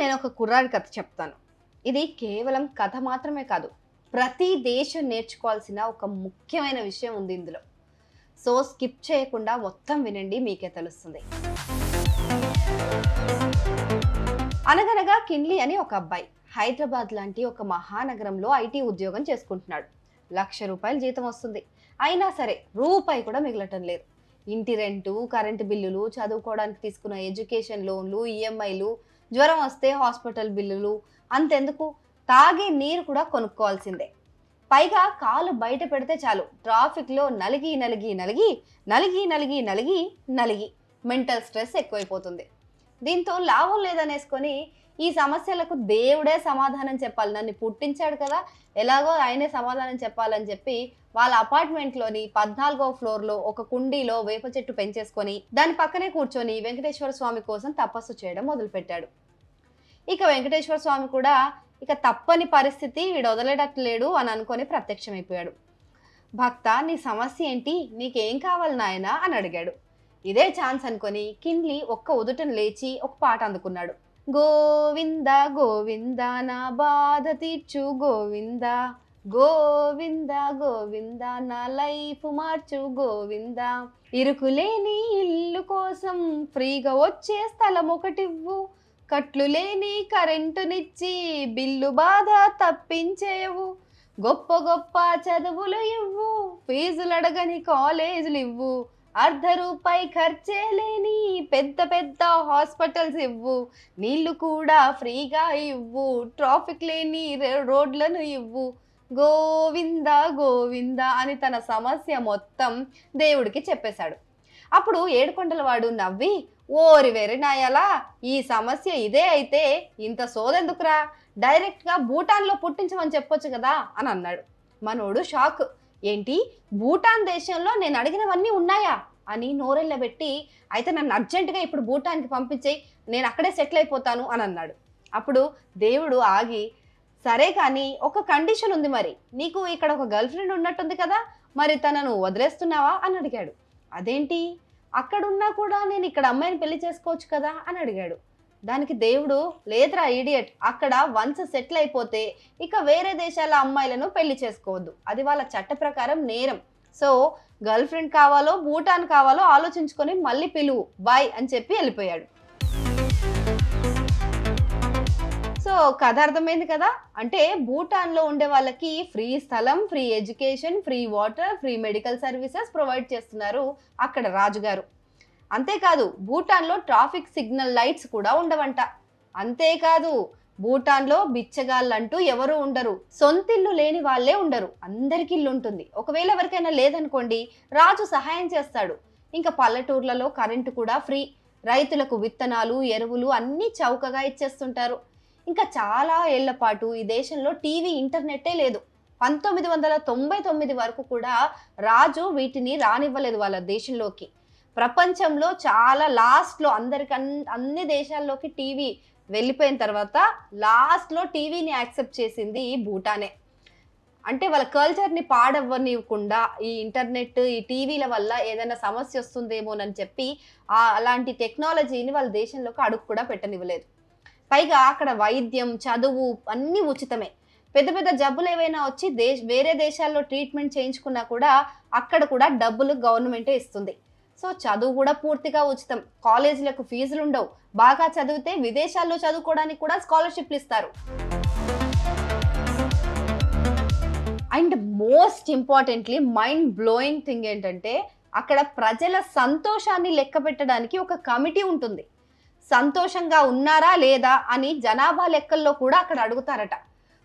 నేను ఒక కుర్రాడి కథ చెప్తాను. ఇది కేవలం కథ మాత్రమే కాదు. ప్రతి దేశం నేర్చుకోవాల్సిన ఒక ముఖ్యమైన విషయం ఉంది ఇందులో. సో స్కిప్ చేయకుండా మొత్తం వినండి, మీకే తెలుస్తుంది. అనగనగా కిన్లీ అని ఒక అబ్బాయి హైదరాబాద్ లాంటి ఒక మహానగరంలో ఐటీ ఉద్యోగం చేసుకుంటున్నాడు. ₹1,00,000 జీతం వస్తుంది. అయినా సరే రూపాయి కూడా మిగలటం లేదు. ఇంటి రెంటు, కరెంటు బిల్లులు, చదువుకోవడానికి తీసుకున్న ఎడ్యుకేషన్ లోన్లు, ఈఎంఐలు, జ్వరం వస్తే హాస్పిటల్ బిల్లులు, అంతెందుకు తాగే నీరు కూడా కొనుక్కోవాల్సిందే. పైగా కాలు బయట పెడితే చాలు ట్రాఫిక్లో నలిగి నలిగి నలిగి నలిగి నలిగి నలిగి నలిగి మెంటల్ స్ట్రెస్ ఎక్కువైపోతుంది. దీంతో లాభం లేదనేసుకొని ఈ సమస్యలకు దేవుడే సమాధానం చెప్పాలి, నన్ను పుట్టించాడు కదా ఎలాగో ఆయనే సమాధానం చెప్పాలని చెప్పి వాళ్ళ అపార్ట్మెంట్లోని 14వ ఫ్లోర్లో ఒక కుండీలో వేప చెట్టు పెంచేసుకొని దాని పక్కనే కూర్చొని వెంకటేశ్వర స్వామి కోసం తపస్సు చేయడం మొదలుపెట్టాడు. ఇక వెంకటేశ్వర స్వామి కూడా ఇక తప్పని పరిస్థితి, వీడు వదిలేటట్లేడు అని అనుకొని ప్రత్యక్షమైపోయాడు. భక్త, నీ సమస్య ఏంటి, నీకేం కావాలి నాయనా అని అడిగాడు. ఇదే ఛాన్స్ అనుకొని కిన్లీ ఒక్క ఉదుటను లేచి ఒక పాట అందుకున్నాడు. గోవింద గోవింద నా బాధ తీర్చు గోవింద, గోవింద గోవింద నా లైఫ్ మార్చు గోవింద, ఇరుకులేని ఇల్లు కోసం ఫ్రీగా వచ్చే స్థలం ఒకటివ్వు, కట్లు లేని కరెంటునిచ్చి బిల్లు బాధ తప్పించేవు, గొప్ప గొప్ప చదువులు ఇవ్వు, ఫీజులు అడగని కాలేజీలు ఇవ్వు, ₹1 ఖర్చే లేని పెద్ద పెద్ద హాస్పిటల్స్ ఇవ్వు, నీళ్లు కూడా ఫ్రీగా ఇవ్వు, ట్రాఫిక్ లేని రోడ్లను ఇవ్వు, గోవింద గోవింద అని తన సమస్య మొత్తం దేవుడికి చెప్పేశాడు. అప్పుడు ఏడుకొండలవాడు నవ్వి, ఓరి వెరి నాయాలా, ఈ సమస్య ఇదే అయితే ఇంత సోదెందుకురా, డైరెక్ట్గా భూటాన్లో పుట్టించమని చెప్పొచ్చు కదా అని అన్నాడు. మనోడు షాక్. ఏంటి, భూటాన్ దేశంలో నేను అడిగినవన్నీ ఉన్నాయా అని నోరెళ్ళబెట్టి, అయితే నన్ను అర్జెంటుగా ఇప్పుడు భూటాన్కి పంపించేయి, నేను అక్కడే సెటిల్ అయిపోతాను అని అన్నాడు. అప్పుడు దేవుడు ఆగి, సరే కానీ ఒక కండిషన్ ఉంది, మరి నీకు ఇక్కడ ఒక గర్ల్ ఫ్రెండ్ ఉన్నట్టుంది కదా, మరి తనను వదిలేస్తున్నావా అని అడిగాడు. అదేంటి, అక్కడున్నా కూడా నేను ఇక్కడ అమ్మాయిని పెళ్లి చేసుకోవచ్చు కదా అని అడిగాడు. దానికి దేవుడు, లేదురా ఈడియట్, అక్కడ వన్స్ సెటిల్ అయిపోతే ఇక వేరే దేశాల అమ్మాయిలను పెళ్లి చేసుకోవద్దు, అది వాళ్ళ చట్ట ప్రకారం నేరం. సో గర్ల్ ఫ్రెండ్ కావాలో భూటాన్ కావాలో ఆలోచించుకొని మళ్ళీ పిలువు, బాయ్ అని చెప్పి వెళ్ళిపోయాడు. సో కథ అర్థమైంది కదా. అంటే భూటాన్లో ఉండే వాళ్ళకి ఫ్రీ స్థలం, free education, free water, free medical services provide చేస్తున్నారు అక్కడ రాజుగారు. అంతేకాదు భూటాన్లో ట్రాఫిక్ సిగ్నల్ లైట్స్ కూడా ఉండవంట. అంతేకాదు భూటాన్లో బిచ్చగాళ్ళంటూ ఎవరు ఉండరు, సొంతిల్లు లేని వాళ్ళే ఉండరు, అందరికి ఇల్లు ఉంటుంది. ఒకవేళ ఎవరికైనా లేదనుకోండి, రాజు సహాయం చేస్తాడు. ఇంకా పల్లెటూర్లలో కరెంటు కూడా ఫ్రీ, రైతులకు విత్తనాలు, ఎరువులు అన్నీ చౌకగా ఇచ్చేస్తుంటారు. ఇంకా చాలా ఏళ్ల పాటు ఈ దేశంలో టీవీ, ఇంటర్నెట్టే లేదు. 1999 వరకు కూడా రాజు వీటిని రానివ్వలేదు వాళ్ళ దేశంలోకి. ప్రపంచంలో చాలా లాస్ట్లో అన్ని దేశాల్లోకి టీవీ వెళ్ళిపోయిన తర్వాత లాస్ట్లో టీవీని యాక్సెప్ట్ చేసింది భూటానే. అంటే వాళ్ళ కల్చర్ని పాడవ్వనివ్వకుండా ఈ ఇంటర్నెట్, ఈ టీవీల వల్ల ఏదైనా సమస్య వస్తుందేమోనని చెప్పి అలాంటి టెక్నాలజీని వాళ్ళ దేశంలోకి అడుగు కూడా పెట్టనివ్వలేదు. పైగా అక్కడ వైద్యం, చదువు అన్నీ ఉచితమే. పెద్ద పెద్ద జబ్బులు ఏవైనా వచ్చి వేరే దేశాల్లో ట్రీట్మెంట్ చేయించుకున్నా కూడా అక్కడ కూడా డబ్బులు గవర్నమెంటే ఇస్తుంది. సో చదువు కూడా పూర్తిగా ఉచితం, కాలేజీలకు ఫీజులు ఉండవు, బాగా చదివితే విదేశాల్లో చదువుకోవడానికి కూడా స్కాలర్షిప్లు ఇస్తారు. And most importantly mind blowing thing ఏంటంటే, అక్కడ ప్రజల సంతోషాన్ని లెక్క పెట్టడానికి ఒక కమిటీ ఉంటుంది. సంతోషంగా ఉన్నారా లేదా అని జనాభా లెక్కల్లో కూడా అక్కడ అడుగుతారట.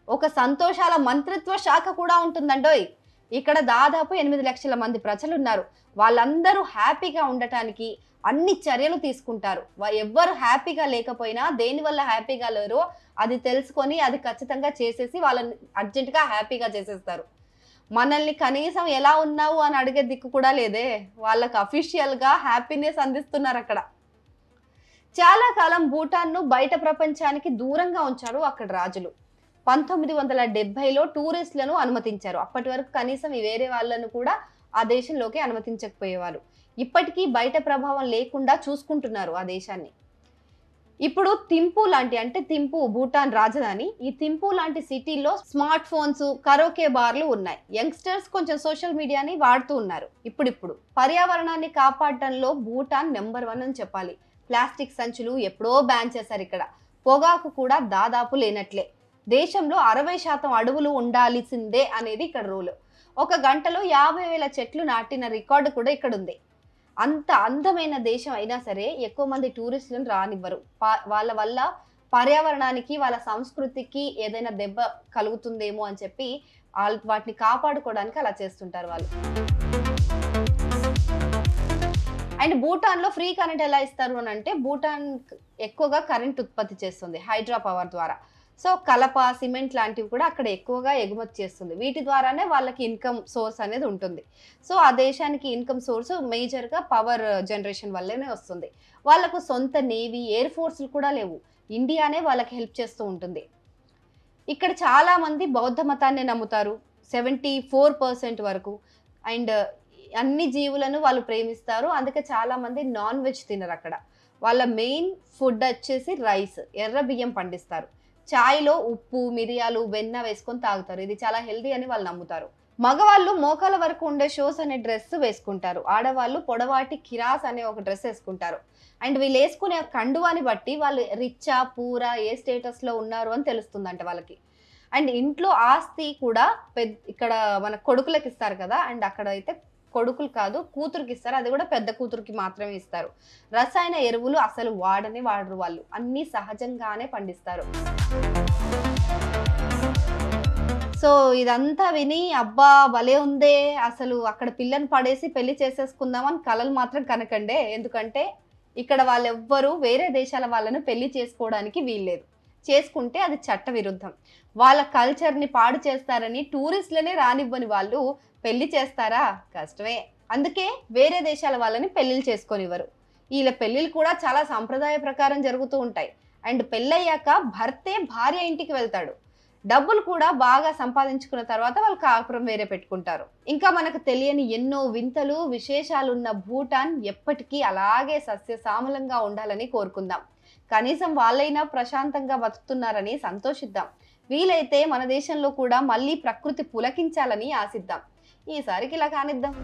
ఒక సంతోషాల మంత్రిత్వ శాఖ కూడా ఉంటుందండోయ్. ఇక్కడ దాదాపు 8 లక్షల మంది ప్రజలు ఉన్నారు. వాళ్ళందరూ హ్యాపీగా ఉండటానికి అన్ని చర్యలు తీసుకుంటారు. ఎవ్వరు హ్యాపీగా లేకపోయినా దేనివల్ల హ్యాపీగా లేరో అది తెలుసుకొని అది ఖచ్చితంగా చేసేసి వాళ్ళని అర్జెంటుగా హ్యాపీగా చేసేస్తారు. మనల్ని కనీసం ఎలా ఉన్నావు అని అడిగే దిక్కు కూడా లేదే, వాళ్ళకి అఫీషియల్గా హ్యాపీనెస్ అందిస్తున్నారు అక్కడ. చాలా కాలం భూటాన్ను బయట ప్రపంచానికి దూరంగా ఉంచారు అక్కడ రాజులు. 1970లో టూరిస్టులను అనుమతించారు. అప్పటి వరకు కనీసం వేరే వాళ్ళను కూడా ఆ దేశంలోకి అనుమతించకపోయేవారు. ఇప్పటికీ బయట ప్రభావం లేకుండా చూసుకుంటున్నారు ఆ దేశాన్ని. ఇప్పుడు థింపూ లాంటి అంటే థింపూ భూటాన్ రాజధాని. ఈ థింపూ లాంటి సిటీలో స్మార్ట్ ఫోన్స్, కరోకే బార్లు ఉన్నాయి. యంగ్స్టర్స్ కొంచెం సోషల్ మీడియాని వాడుతూ ఉన్నారు. ఇప్పుడిప్పుడు పర్యావరణాన్ని కాపాడటంలో భూటాన్ నెంబర్ 1 అని చెప్పాలి. ప్లాస్టిక్ సంచులు ఎప్పుడో బ్యాన్ చేశారు ఇక్కడ. పొగాకు కూడా దాదాపు లేనట్లే. దేశంలో 60% అడవులు ఉండాల్సిందే అనేది ఇక్కడ రూల్. ఒక గంటలో 50,000 చెట్లు నాటిన రికార్డు కూడా ఇక్కడ ఉంది. అంత అందమైన దేశం అయినా సరే ఎక్కువ మంది టూరిస్టులను రానివ్వరు. వాళ్ళ వల్ల పర్యావరణానికి, వాళ్ళ సంస్కృతికి ఏదైనా దెబ్బ కలుగుతుందేమో అని చెప్పి వాటిని కాపాడుకోవడానికి అలా చేస్తుంటారు వాళ్ళు. అండ్ భూటాన్లో ఫ్రీ కరెంట్ ఎలా ఇస్తారు అని అంటే, భూటాన్ ఎక్కువగా కరెంట్ ఉత్పత్తి చేస్తుంది హైడ్రా పవర్ ద్వారా. సో కలప, సిమెంట్ లాంటివి కూడా అక్కడ ఎక్కువగా ఎగుమతి చేస్తుంది. వీటి ద్వారానే వాళ్ళకి ఇన్కమ్ సోర్స్ అనేది ఉంటుంది. సో ఆ దేశానికి ఇన్కమ్ సోర్స్ మేజర్గా పవర్ జనరేషన్ వల్లనే వస్తుంది. వాళ్ళకు సొంత నేవీ, ఎయిర్ ఫోర్స్లు కూడా లేవు. ఇండియానే వాళ్ళకి హెల్ప్ చేస్తూ ఉంటుంది. ఇక్కడ చాలా మంది బౌద్ధ మతాన్ని నమ్ముతారు, 74% వరకు. అండ్ అన్ని జీవులను వాళ్ళు ప్రేమిస్తారు. అందుకే చాలా మంది నాన్ వెజ్ తినరు అక్కడ. వాళ్ళ మెయిన్ ఫుడ్ వచ్చేసి రైస్, ఎర్ర బియ్యం పండిస్తారు. చాయ్లో ఉప్పు, మిరియాలు, వెన్న వేసుకొని తాగుతారు. ఇది చాలా హెల్దీ అని వాళ్ళు నమ్ముతారు. మగవాళ్ళు మోకాల వరకు ఉండే షోస్ అనే డ్రెస్ వేసుకుంటారు. ఆడవాళ్ళు పొడవాటి కిరాస్ అనే ఒక డ్రెస్ వేసుకుంటారు. అండ్ వీళ్ళు వేసుకునే కండువాని బట్టి వాళ్ళు రిచ్చా, పూరా, ఏ స్టేటస్లో ఉన్నారు అని తెలుస్తుందంట వాళ్ళకి. అండ్ ఇంట్లో ఆస్తి కూడా ఇక్కడ మన కొడుకులకు ఇస్తారు కదా, అండ్ అక్కడ అయితే కొడుకులు కాదు, కూతురుకి ఇస్తారు. అది కూడా పెద్ద కూతురుకి మాత్రమే ఇస్తారు. రసాయన ఎరువులు అసలు వాడరు వాళ్ళు. అన్ని సహజంగానే పండిస్తారు. సో ఇదంతా విని అబ్బా భలే ఉందే, అసలు అక్కడ పిల్లని పడేసి పెళ్లి చేసేసుకుందామని కలలు మాత్రం కనకండే. ఎందుకంటే ఇక్కడ వాళ్ళెవ్వరూ వేరే దేశాల వాళ్ళను పెళ్లి చేసుకోవడానికి వీల్లేదు. చేసుకుంటే అది చట్ట విరుద్ధం. వాళ్ళ కల్చర్ని పాడు చేస్తారని టూరిస్టులనే రానివ్వని వాళ్ళు పెళ్లి చేస్తారా? కష్టమే. అందుకే వేరే దేశాల వాళ్ళని పెళ్లిళ్ళు చేసుకొనివ్వరు. వీళ్ళ పెళ్లిళ్ళు కూడా చాలా సంప్రదాయ ప్రకారం జరుగుతూ ఉంటాయి. అండ్ పెళ్ళయ్యాక భర్తే భార్య ఇంటికి వెళ్తాడు. డబ్బులు కూడా బాగా సంపాదించుకున్న తర్వాత వాళ్ళు కాపురం వేరే పెట్టుకుంటారు. ఇంకా మనకు తెలియని ఎన్నో వింతలు, విశేషాలున్న భూటాన్ ఎప్పటికీ అలాగే సస్యశ్యామలంగా ఉండాలని కోరుకుందాం. కనీసం వాళ్ళైనా ప్రశాంతంగా బతుకుతున్నారని సంతోషిద్దాం. వీలైతే మన దేశంలో కూడా మళ్ళీ ప్రకృతి పులకించాలని ఆశిద్దాం. ఈసారికి ఇలా కానిద్దాం.